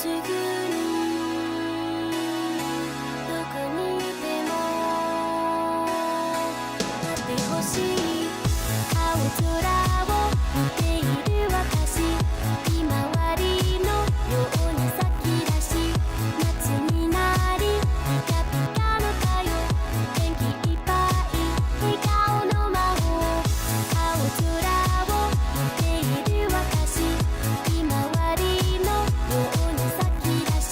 ぐにどこにいても待ってほしい青空を見ている私ひまわりのように咲き出し夏になりピカピカの太陽元気いっぱい笑顔の魔法青空を見ている私ひまわりのように咲き出し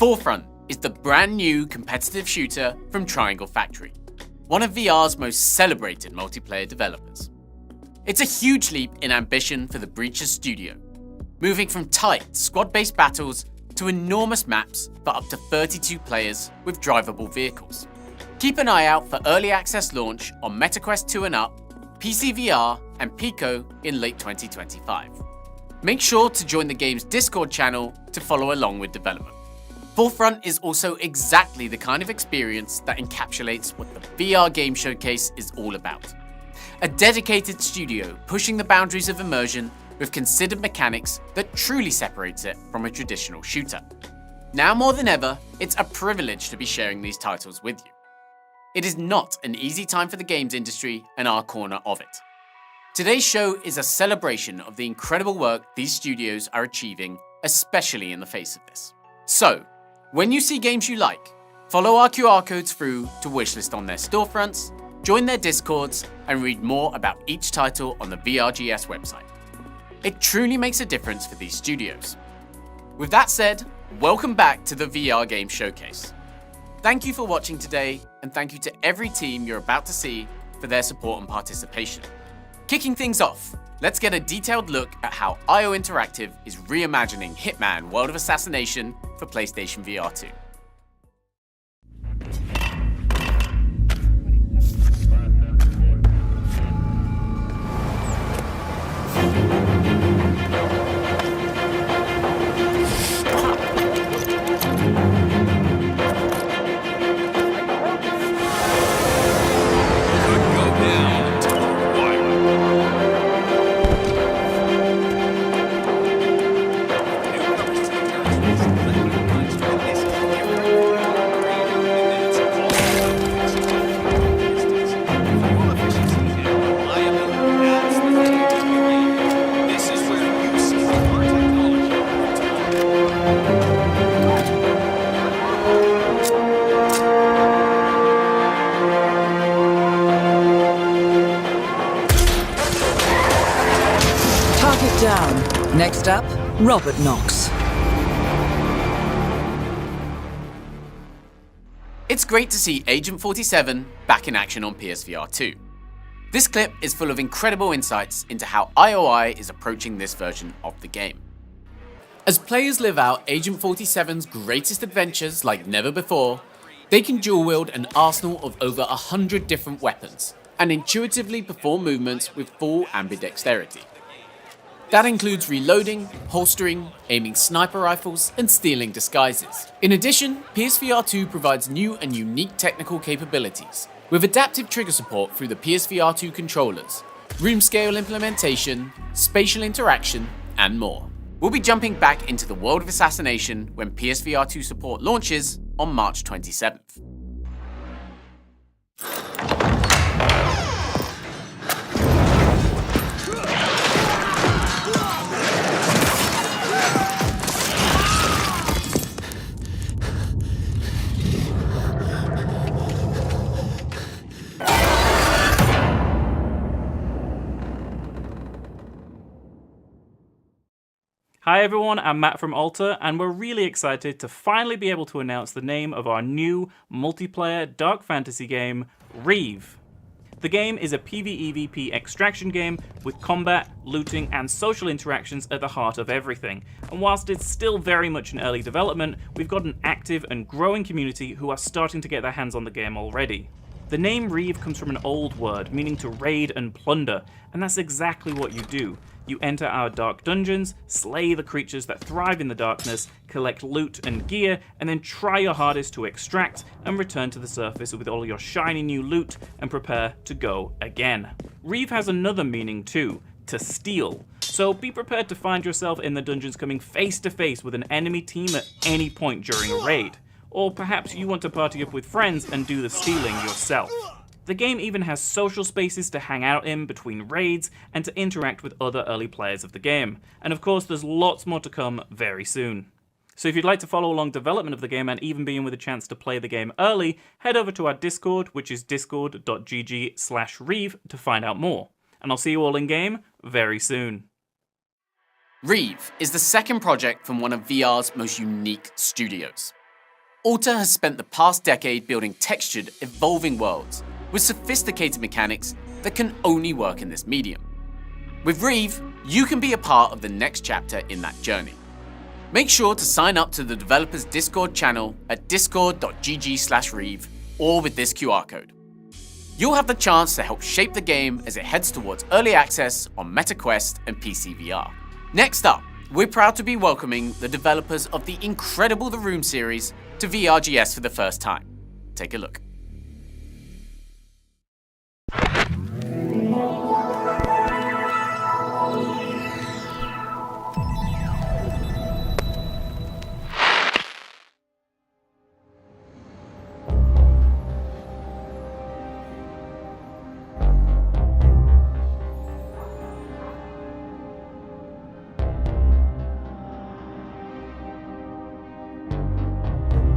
Forefront is the brand new competitive shooter from Triangle Factory, one of VR's most celebrated multiplayer developers. It's a huge leap in ambition for the Breach's studio, moving from tight squad-based battles to enormous maps for up to 32 players with drivable vehicles. Keep an eye out for early access launch on MetaQuest 2 and up, PC VR and Pico in late 2025. Make sure to join the game's Discord channel to follow along with development. Forefront is also exactly the kind of experience that encapsulates what the VR Game Showcase is all about. A dedicated studio pushing the boundaries of immersion with considered mechanics that truly separates it from a traditional shooter. Now more than ever, it's a privilege to be sharing these titles with you. It is not an easy time for the games industry and our corner of it. Today's show is a celebration of the incredible work these studios are achieving, especially in the face of this. So, when you see games you like, follow our QR codes through to wishlist on their storefronts, join their Discords, and read more about each title on the VRGS website. It truly makes a difference for these studios. With that said, welcome back to the VR Game Showcase. Thank you for watching today, and thank you to every team you're about to see for their support and participation. Kicking things off, let's get a detailed look at how IO Interactive is reimagining Hitman World of Assassination for PlayStation VR2. Down. Next up, Robert Knox. It's great to see Agent 47 back in action on PSVR 2. This clip is full of incredible insights into how IOI is approaching this version of the game. As players live out Agent 47's greatest adventures like never before, they can dual-wield an arsenal of over 100 different weapons and intuitively perform movements with full ambidexterity. That includes reloading, holstering, aiming sniper rifles, and stealing disguises. In addition, PSVR 2 provides new and unique technical capabilities, with adaptive trigger support through the PSVR 2 controllers, room scale implementation, spatial interaction, and more. We'll be jumping back into the world of assassination when PSVR 2 support launches on March 27th. Hi everyone, I'm Matt from Alter, and we're really excited to finally be able to announce the name of our new multiplayer dark fantasy game, Reeve. The game is a PvEvP extraction game with combat, looting, and social interactions at the heart of everything. And whilst it's still very much in early development, we've got an active and growing community who are starting to get their hands on the game already. The name Reeve comes from an old word meaning to raid and plunder, and that's exactly what you do. You enter our dark dungeons, slay the creatures that thrive in the darkness, collect loot and gear, and then try your hardest to extract and return to the surface with all your shiny new loot and prepare to go again. Reeve has another meaning too, to steal. So be prepared to find yourself in the dungeons coming face to face with an enemy team at any point during a raid. Or perhaps you want to party up with friends and do the stealing yourself. The game even has social spaces to hang out in between raids and to interact with other early players of the game. And of course, there's lots more to come very soon. So if you'd like to follow along development of the game and even be in with a chance to play the game early, head over to our Discord, which is discord.gg/Reeve to find out more. And I'll see you all in game very soon. Reeve is the second project from one of VR's most unique studios. Alta has spent the past decade building textured, evolving worlds with sophisticated mechanics that can only work in this medium. With Reeve, you can be a part of the next chapter in that journey. Make sure to sign up to the developer's Discord channel at discord.gg/Reeve or with this QR code. You'll have the chance to help shape the game as it heads towards early access on MetaQuest and PC VR. Next up, we're proud to be welcoming the developers of the incredible The Room series to VRGS for the first time. Take a look.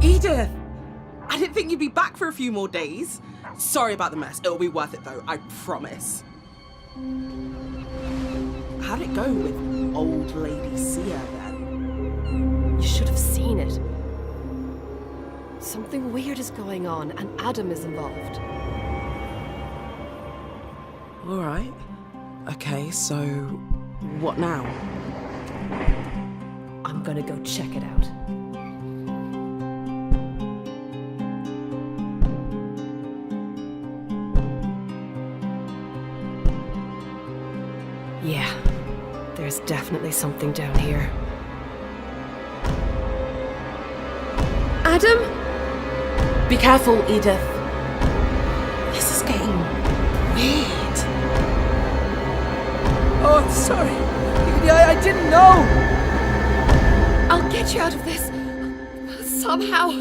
Edith! I didn't think you'd be back for a few more days. Sorry about the mess. It'll be worth it though, I promise. How'd it go with old lady Sia then? You should have seen it. Something weird is going on, and Adam is involved. Alright. Okay, so what now? I'm gonna go check it out. Yeah, there's definitely something down here. Adam? Be careful, Edith. This is getting weird. Oh, sorry. I didn't know. I'll get you out of this. Somehow.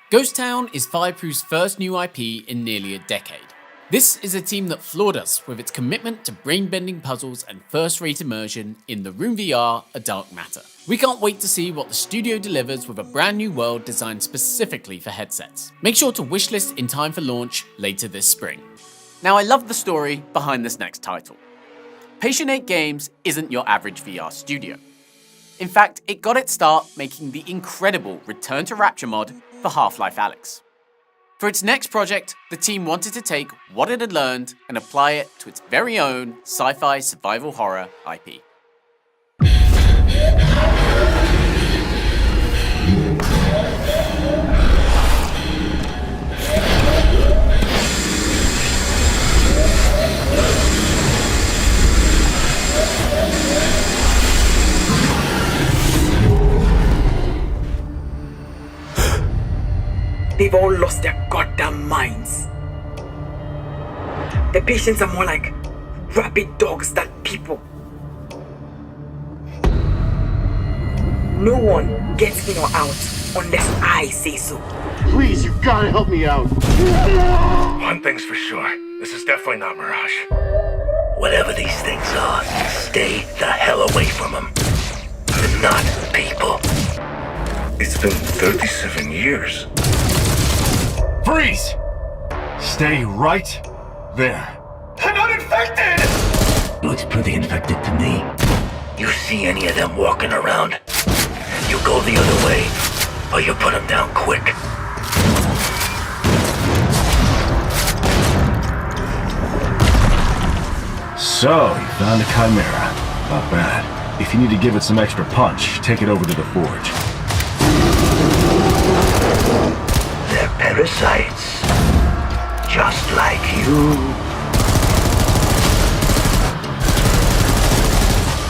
Ghost Town is Fireproof's first new IP in nearly a decade. This is a team that floored us with its commitment to brain-bending puzzles and first-rate immersion in The Room VR: A Dark Matter. We can't wait to see what the studio delivers with a brand new world designed specifically for headsets. Make sure to wishlist in time for launch later this spring. Now, I love the story behind this next title. Patient 8 Games isn't your average VR studio. In fact, it got its start making the incredible Return to Rapture mod for Half-Life Alyx. For its next project, the team wanted to take what it had learned and apply it to its very own sci-fi survival horror IP. They've all lost their goddamn minds. The patients are more like rabid dogs than people. No one gets in or out unless I say so. Please, you gotta help me out. One thing's for sure, this is definitely not Mirage. Whatever these things are, stay the hell away from them. They're not people. It's been 37 years. Freeze! Stay right there. I'm not infected! Looks pretty infected to me. You see any of them walking around, you go the other way, or you put them down quick. So, you found a chimera. Not bad. If you need to give it some extra punch, take it over to the forge. They're parasites. Just like you.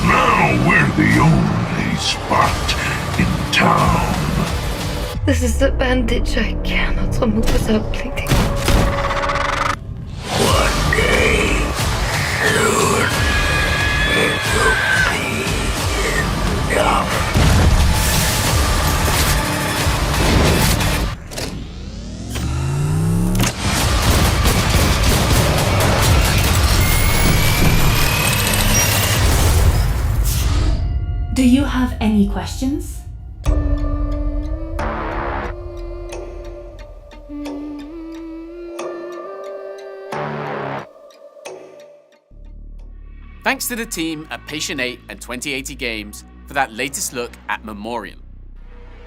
Now we're the only spot in town. This is the bandage I cannot remove without bleeding. One day, soon, it will be enough. Do you have any questions? Thanks to the team at Patient 8 and 2080 Games for that latest look at Memoreum.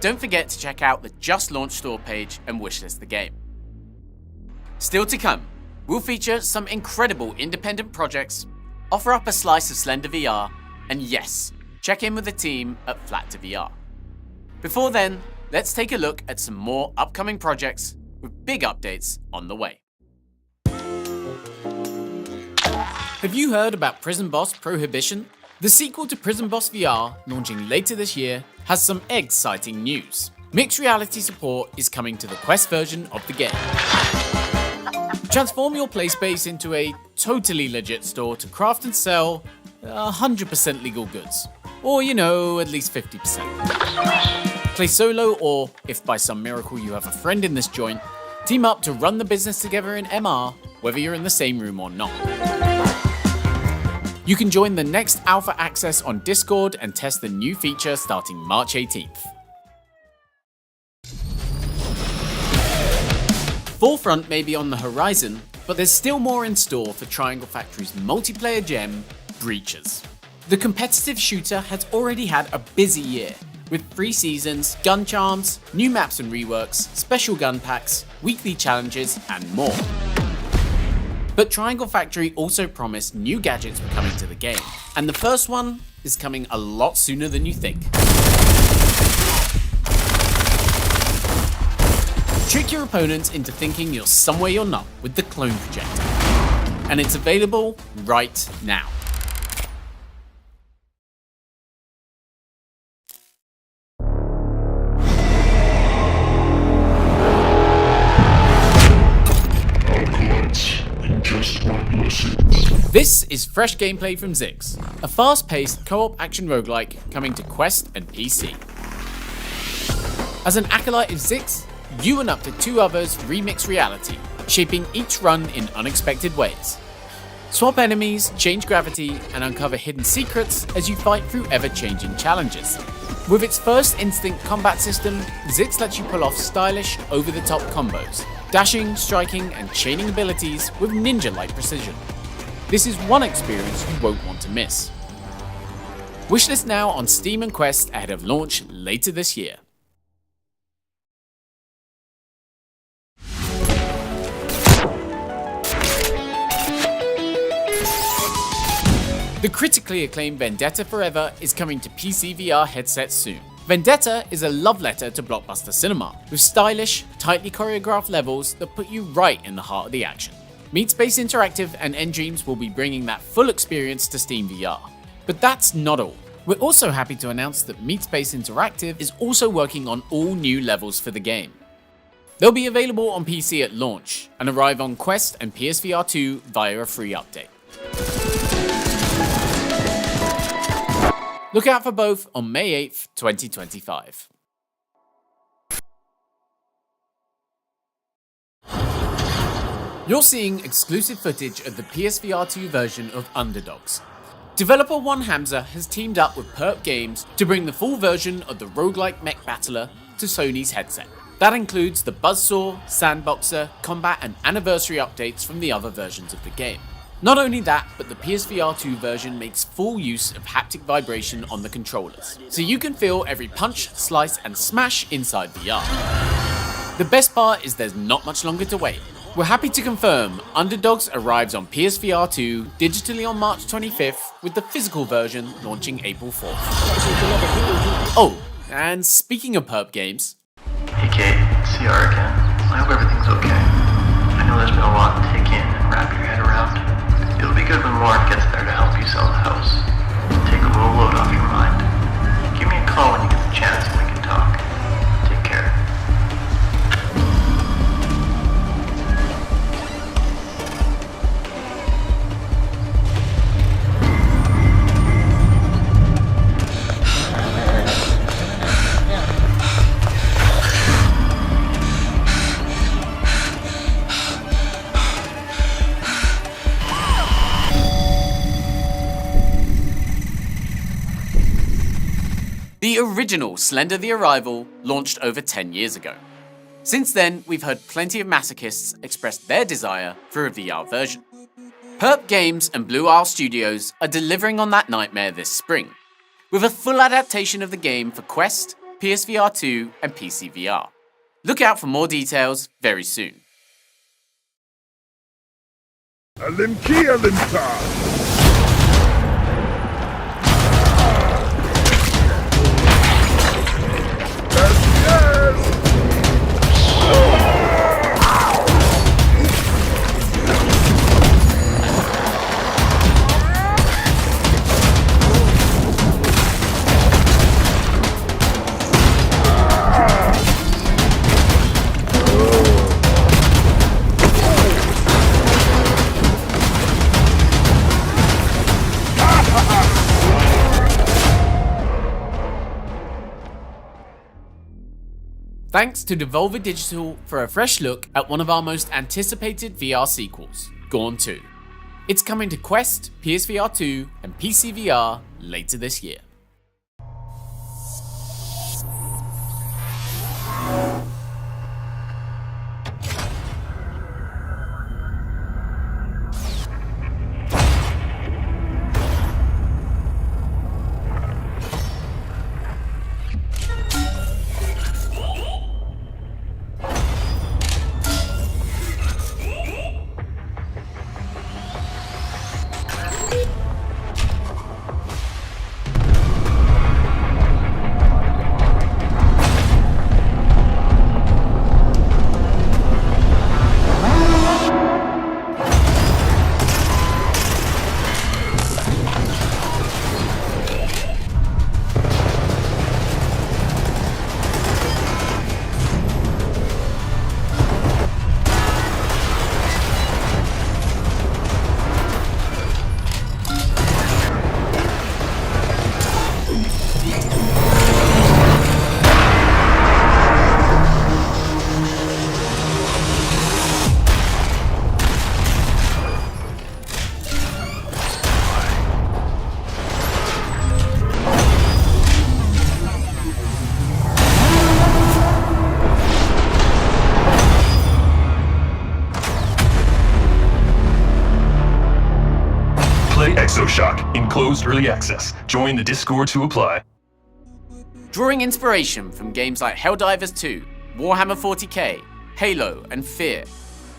Don't forget to check out the just launched store page and wishlist the game. Still to come, we'll feature some incredible independent projects, offer up a slice of Slender VR, and yes, check in with the team at Flat to VR. Before then, let's take a look at some more upcoming projects with big updates on the way. Have you heard about Prison Boss Prohibition? The sequel to Prison Boss VR, launching later this year, has some exciting news. Mixed reality support is coming to the Quest version of the game. Transform your play space into a totally legit store to craft and sell 100% legal goods. Or, at least 50%. Play solo, or if by some miracle you have a friend in this joint, team up to run the business together in MR, whether you're in the same room or not. You can join the next alpha access on Discord and test the new feature starting March 18th. Forefront may be on the horizon, but there's still more in store for Triangle Factory's multiplayer gem, Breaches. The competitive shooter has already had a busy year, with 3 seasons, gun charms, new maps and reworks, special gun packs, weekly challenges, and more. But Triangle Factory also promised new gadgets were coming to the game, and the first one is coming a lot sooner than you think. Trick your opponents into thinking you're somewhere you're not with the clone projector, and it's available right now. This is fresh gameplay from Zix, a fast-paced co-op action roguelike coming to Quest and PC. As an acolyte of Zix, you and up to 2 others remix reality, shaping each run in unexpected ways. Swap enemies, change gravity, and uncover hidden secrets as you fight through ever-changing challenges. With its first instinct combat system, Zix lets you pull off stylish, over-the-top combos, dashing, striking, and chaining abilities with ninja-like precision. This is one experience you won't want to miss. Wishlist now on Steam and Quest ahead of launch later this year. The critically acclaimed Vendetta Forever is coming to PC VR headsets soon. Vendetta is a love letter to blockbuster cinema, with stylish, tightly choreographed levels that put you right in the heart of the action. Meatspace Interactive and Endreams will be bringing that full experience to Steam VR. But that's not all. We're also happy to announce that Meatspace Interactive is also working on all new levels for the game. They'll be available on PC at launch, and arrive on Quest and PSVR2 via a free update. Look out for both on May 8th, 2025. You're seeing exclusive footage of the PSVR2 version of Underdogs. Developer One Hamza has teamed up with Perp Games to bring the full version of the roguelike mech battler to Sony's headset. That includes the Buzzsaw, Sandboxer, combat and anniversary updates from the other versions of the game. Not only that, but the PSVR2 version makes full use of haptic vibration on the controllers, so you can feel every punch, slice and smash inside VR. The best part is there's not much longer to wait. We're happy to confirm Underdogs arrives on PSVR2 digitally on March 25th, with the physical version launching April 4th. Oh, and speaking of Perp Games... Hey Kate, CR again. I hope everything's okay. I know there's been a lot to take in and wrap your head around. It'll be good when Lauren gets there to help you sell the house. Take a little load off your mind. Give me a call when you get the chance and we can talk. Take care. The original Slender the Arrival launched over 10 years ago. Since then, we've heard plenty of masochists express their desire for a VR version. Perp Games and Blue Isle Studios are delivering on that nightmare this spring, with a full adaptation of the game for Quest, PSVR 2 and PC VR. Look out for more details very soon. Alimki Alimka! Thanks to Devolver Digital for a fresh look at one of our most anticipated VR sequels, Gorn 2. It's coming to Quest, PSVR 2 and PC VR later this year. Exos Shock in closed early access. Join the Discord to apply. Drawing inspiration from games like Helldivers 2, Warhammer 40k, Halo, and Fear,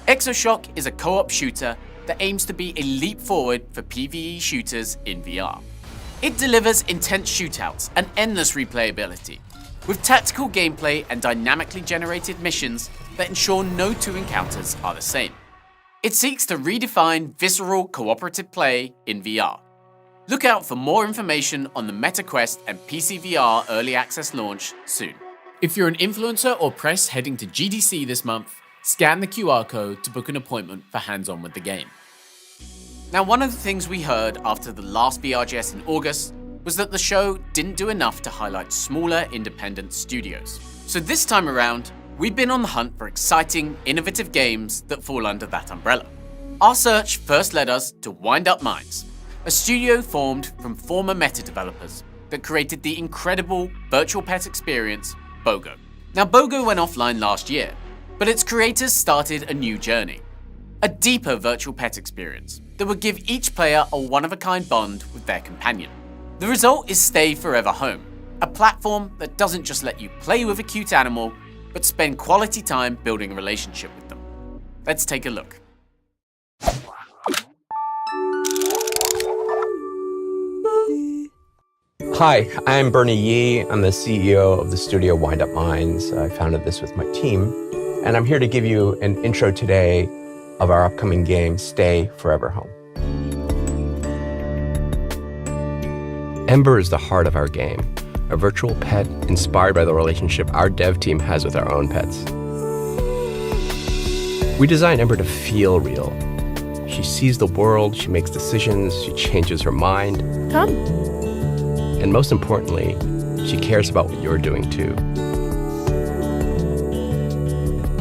Exos Shock is a co-op shooter that aims to be a leap forward for PvE shooters in VR. It delivers intense shootouts and endless replayability, with tactical gameplay and dynamically generated missions that ensure no two encounters are the same. It seeks to redefine visceral cooperative play in VR. Look out for more information on the MetaQuest and PC VR early access launch soon. If you're an influencer or press heading to GDC this month, scan the QR code to book an appointment for hands-on with the game. Now, one of the things we heard after the last BRGS in August was that the show didn't do enough to highlight smaller independent studios. So this time around, we've been on the hunt for exciting, innovative games that fall under that umbrella. Our search first led us to Wind Up Minds, a studio formed from former Meta developers that created the incredible virtual pet experience, BOGO. Now, BOGO went offline last year, but its creators started a new journey. A deeper virtual pet experience that would give each player a one-of-a-kind bond with their companion. The result is Stay Forever Home, a platform that doesn't just let you play with a cute animal, but spend quality time building a relationship with them. Let's take a look. Hi, I'm Bernie Yee. I'm the CEO of the studio Wind Up Minds. I founded this with my team, and I'm here to give you an intro today of our upcoming game, Stay Forever Home. Ember is the heart of our game, a virtual pet inspired by the relationship our dev team has with our own pets. We designed Ember to feel real. She sees the world, she makes decisions, she changes her mind. Come. And most importantly, she cares about what you're doing too.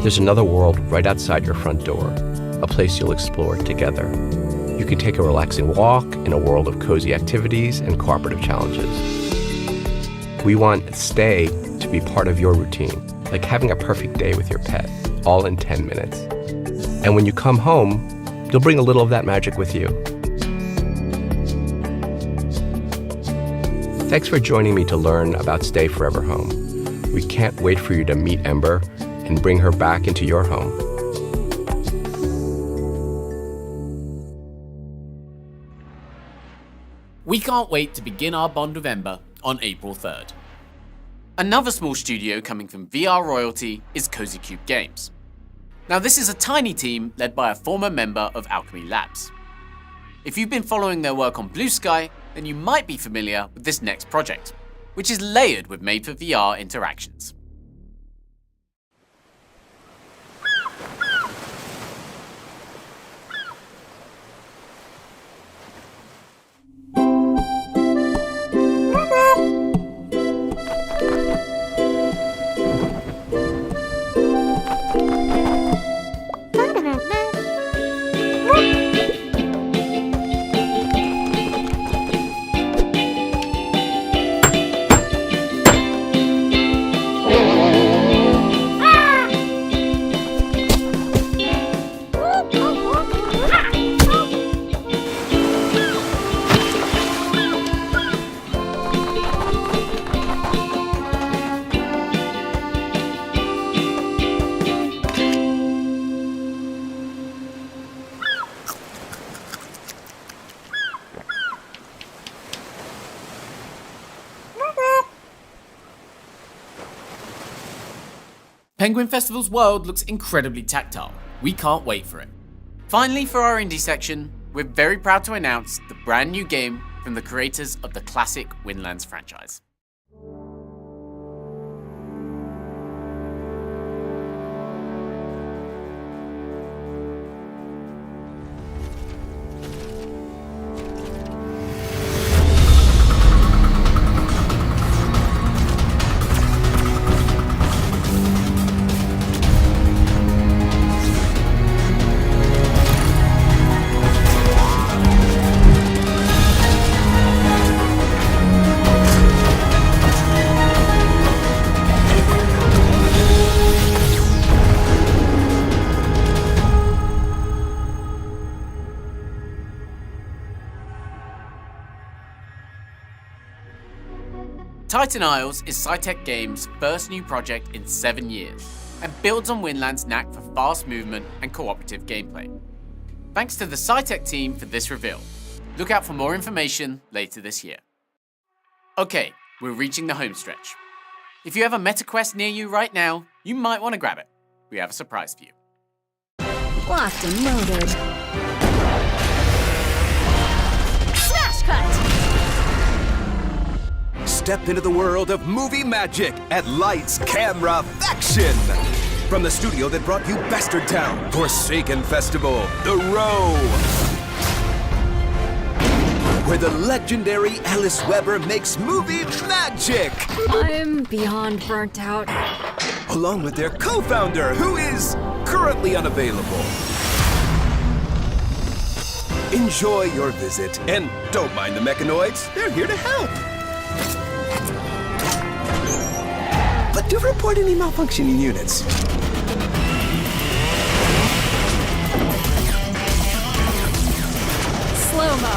There's another world right outside your front door, a place you'll explore together. You can take a relaxing walk in a world of cozy activities and cooperative challenges. We want Stay to be part of your routine, like having a perfect day with your pet, all in 10 minutes. And when you come home, You'll bring a little of that magic with you. Thanks for joining me to learn about Stay Forever Home. We can't wait for you to meet Ember and bring her back into your home. We can't wait to begin our bond with Ember on April 3rd. Another small studio coming from VR royalty is Cozy Cube Games. Now this is a tiny team led by a former member of Alchemy Labs. If you've been following their work on Blue Sky, then you might be familiar with this next project, which is layered with made-for-VR interactions. Penguin Festival's world looks incredibly tactile. We can't wait for it. Finally, for our indie section, we're very proud to announce the brand new game from the creators of the classic Windlands franchise. Titan Isles is Cytec Games' first new project in 7 years, and builds on Windlands' knack for fast movement and cooperative gameplay. Thanks to the Cytec team for this reveal. Look out for more information later this year. Okay, we're reaching the home stretch. If you have a MetaQuest near you right now, you might want to grab it. We have a surprise for you. Locked and loaded. Smash cut! Step into the world of movie magic at Lights Camera Faction. From the studio that brought you Bastard Town, Forsaken Festival, The Row, where the legendary Alice Weber makes movie magic. I'm beyond burnt out. Along with their co-founder, who is currently unavailable. Enjoy your visit, and don't mind the mechanoids, they're here to help. But do report any malfunctioning units. Slow-mo.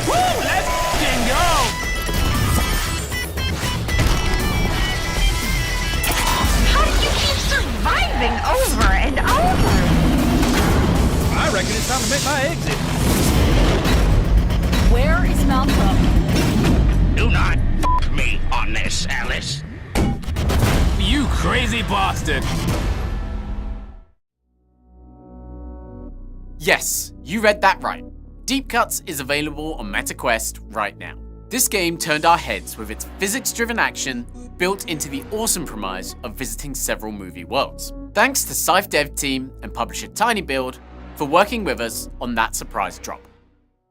Woo! Let's f***ing go! How do you keep surviving over and over? I reckon it's time to make my exit. Where is Malcolm? Do not f*** me on this, Alice. You crazy bastard! Yes, you read that right. Deep Cuts is available on MetaQuest right now. This game turned our heads with its physics-driven action built into the awesome premise of visiting several movie worlds. Thanks to Scythe dev team and publisher TinyBuild for working with us on that surprise drop.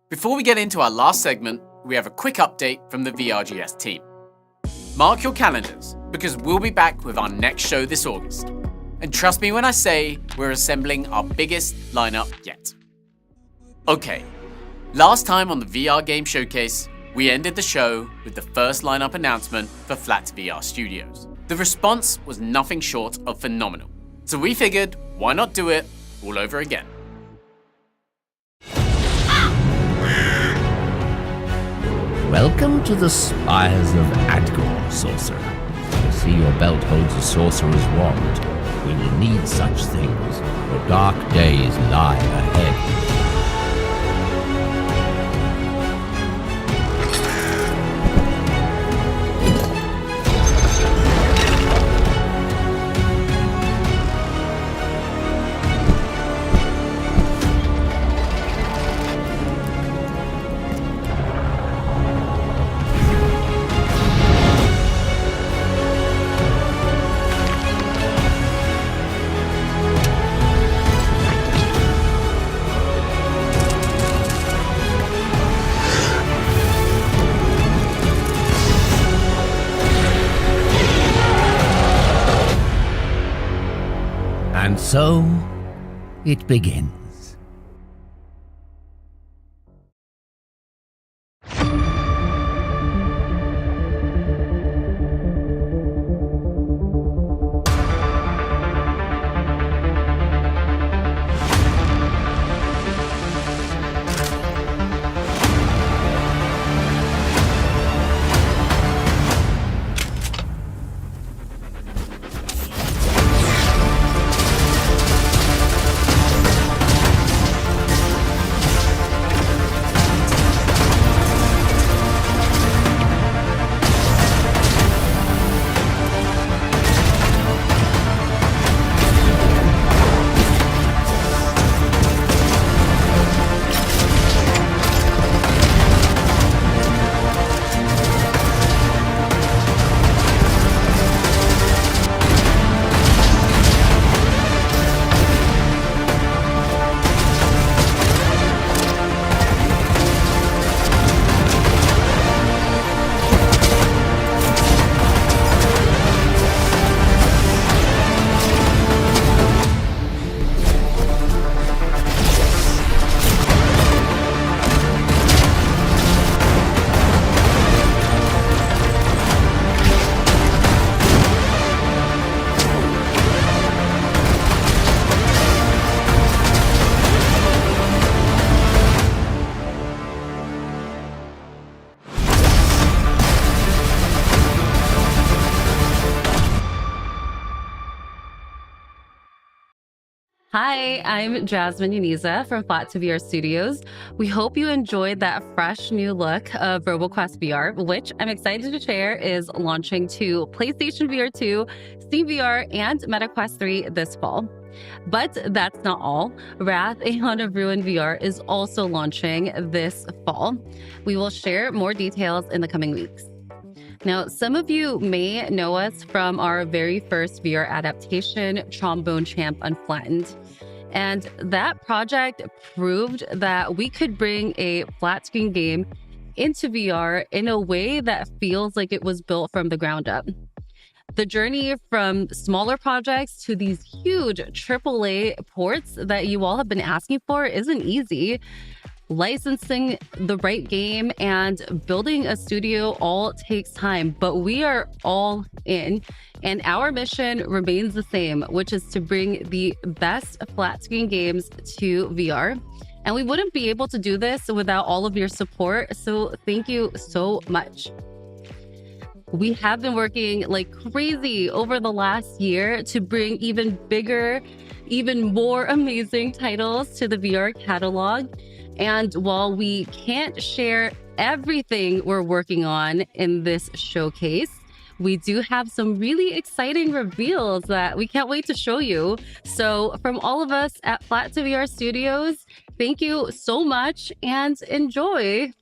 Before we get into our last segment, we have a quick update from the VRGS team. Mark your calendars, because we'll be back with our next show this August. And trust me when I say we're assembling our biggest lineup yet. Okay, last time on the VR Game Showcase, we ended the show with the first lineup announcement for Flat VR Studios. The response was nothing short of phenomenal, so we figured, why not do it all over again? Welcome to the spires of Adgor, sorcerer. I see your belt holds a sorcerer's wand. We will need such things, for dark days lie ahead. And so, it begins. Hi, I'm Jasmine Yaniza from Flat to VR Studios. We hope you enjoyed that fresh new look of RoboQuest VR, which I'm excited to share is launching to PlayStation VR2, Steam VR, and MetaQuest 3 this fall. But that's not all. Wrath, Aeon of Ruin VR is also launching this fall. We will share more details in the coming weeks. Now, some of you may know us from our very first VR adaptation, Trombone Champ Unflattened. And that project proved that we could bring a flat screen game into VR in a way that feels like it was built from the ground up. The journey from smaller projects to these huge AAA ports that you all have been asking for isn't easy. Licensing the right game and building a studio all takes time, but we are all in, and our mission remains the same, which is to bring the best flat screen games to VR. And we wouldn't be able to do this without all of your support, so thank you so much. We have been working like crazy over the last year to bring even bigger, even more amazing titles to the VR catalog. And while we can't share everything we're working on in this showcase, we do have some really exciting reveals that we can't wait to show you. So from all of us at Flat to VR Studios, thank you so much and enjoy.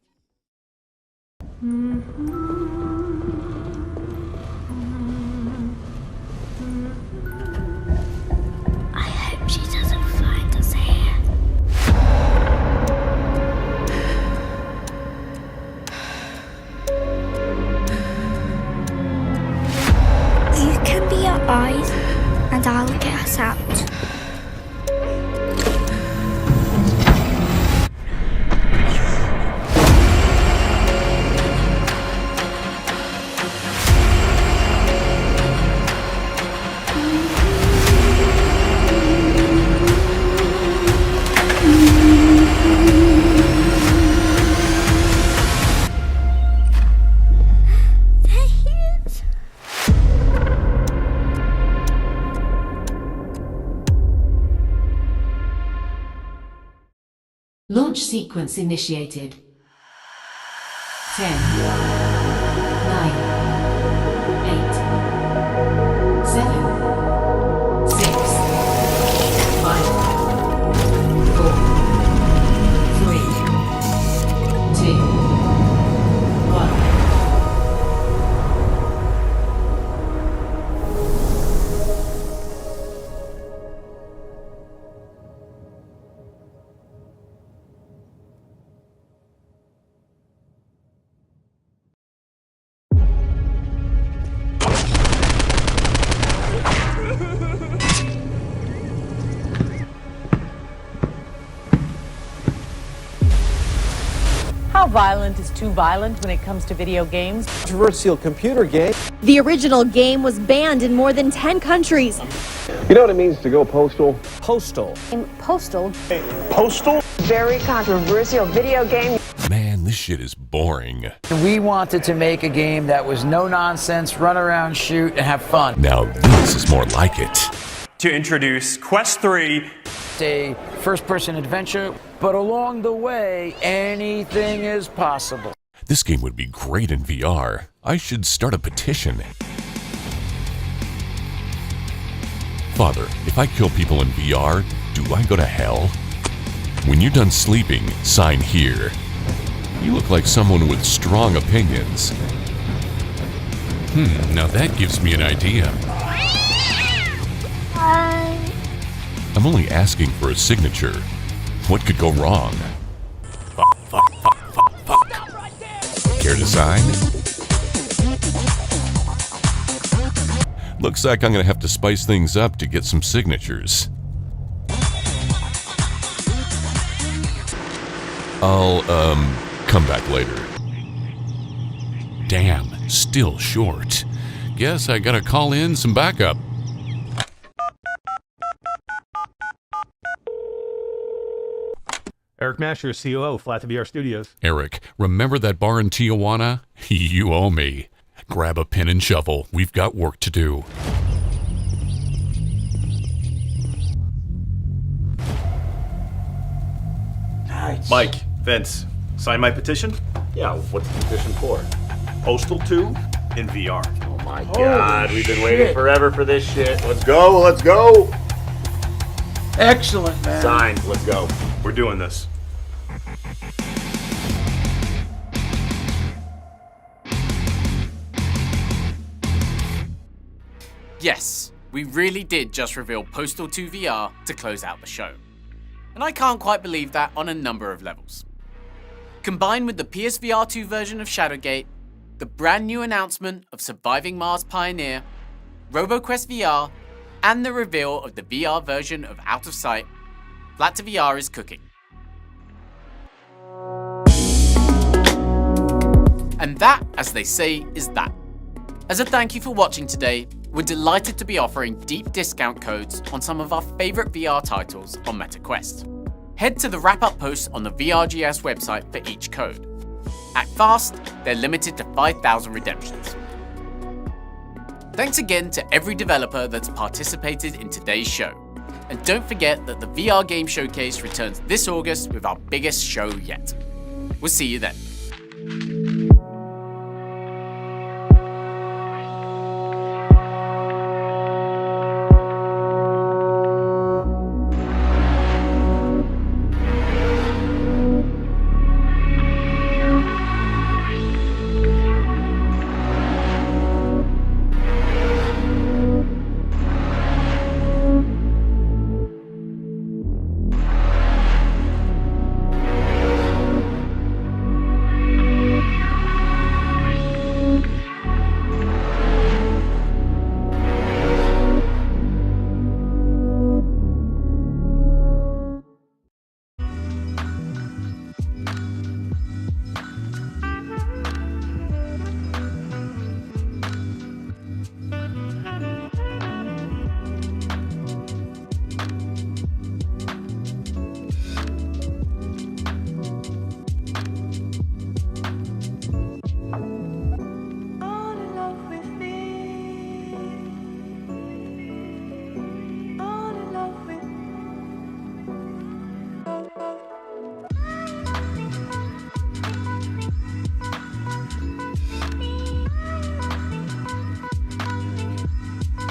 I hope she doesn't find us here. You can be our eyes, and I'll get us out. Launch sequence initiated. 10, 9, 8, 7, 6, 5, 4, 3, 2, 1. How violent is too violent when it comes to video games? Controversial computer game. The original game was banned in more than 10 countries. You know what it means to go postal? Postal. Postal. Postal? Very controversial video game. Man, this shit is boring. We wanted to make a game that was no nonsense, run around, shoot, and have fun. Now this is more like it. To introduce Quest 3. It's a first-person adventure, but along the way, anything is possible. This game would be great in VR. I should start a petition. Father, if I kill people in VR, do I go to hell? When you're done sleeping, sign here. You look like someone with strong opinions. Now that gives me an idea. I'm only asking for a signature. What could go wrong? Fuck. Care to sign? Looks like I'm gonna have to spice things up to get some signatures. I'll, come back later. Damn, still short. Guess I gotta call in some backup. Eric Masher, COO, Flat to VR Studios. Eric, remember that bar in Tijuana? You owe me. Grab a pen and shovel. We've got work to do. Nice. Mike, Vince, sign my petition? Yeah, what's the petition for? Postal 2 in VR. Oh my God, we've been waiting forever for this shit. Let's go, let's go. Excellent, man. Signed, let's go. We're doing this. Yes, we really did just reveal Postal 2 VR to close out the show. And I can't quite believe that on a number of levels. Combined with the PSVR2 version of Shadowgate, the brand new announcement of Surviving Mars Pioneer, RoboQuest VR, and the reveal of the VR version of Out of Sight, Flat to VR is cooking. And that, as they say, is that. As a thank you for watching today, we're delighted to be offering deep discount codes on some of our favorite VR titles on MetaQuest. Head to the wrap-up post on the VRGS website for each code. Act fast, they're limited to 5,000 redemptions. Thanks again to every developer that's participated in today's show. And don't forget that the VR Game Showcase returns this August with our biggest show yet. We'll see you then.